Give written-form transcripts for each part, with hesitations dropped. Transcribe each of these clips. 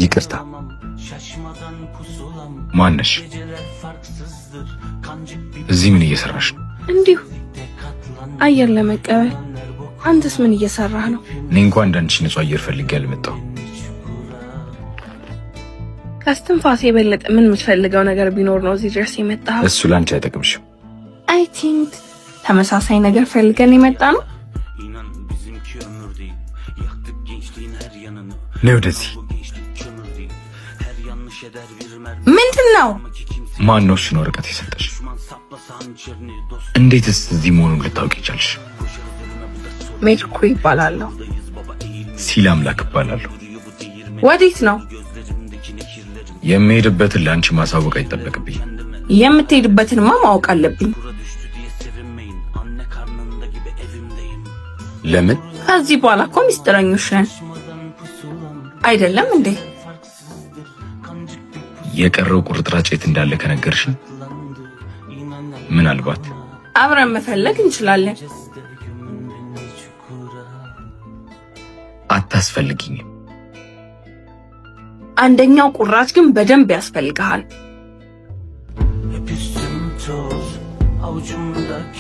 ይቅርታ ማነሽ? እዚህ ምን እየሰራሽ ነው? እንዲሁ አየር ለመቀበል። አንተስ ምን እየሰራህ ነው? እኔ እንኳን እንዳንቺ ንጹህ አየር ፈልጌ አልመጣሁ። ከስትንፋሴ የበለጠ ምን የምትፈልገው ነገር ቢኖር ነው እዚህ ድረስ የመጣኸው? እሱ ላንቺ አይጠቅምሽም። አይ ቲንክ ተመሳሳይ ነገር ፈልገን የመጣ ነው። ነይ ወደዚህ። ምንድነው? ማን ነው እሱን ወረቀት የሰጠሽ? እንዴትስ እዚህ መሆኑን ልታውቂ ቻልሽ? ሜድኩ ይባላለሁ። ሲል አምላክ ይባላለሁ። ወዴት ነው? የምሄድበትን ለአንቺ ማሳወቅ አይጠበቅብኝ። የምትሄድበትንማ ማወቅ አለብኝ። ለምን? ከዚህ በኋላ እኮ ሚስጥረኞች ነን አይደለም እንዴ? የቀረው ቁርጥራጭ የት እንዳለ ከነገርሽኝ ምናልባት አብረን መፈለግ እንችላለን። አታስፈልጊኝም። አንደኛው ቁራጭ ግን በደንብ ያስፈልግሃል።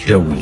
ደውዪ።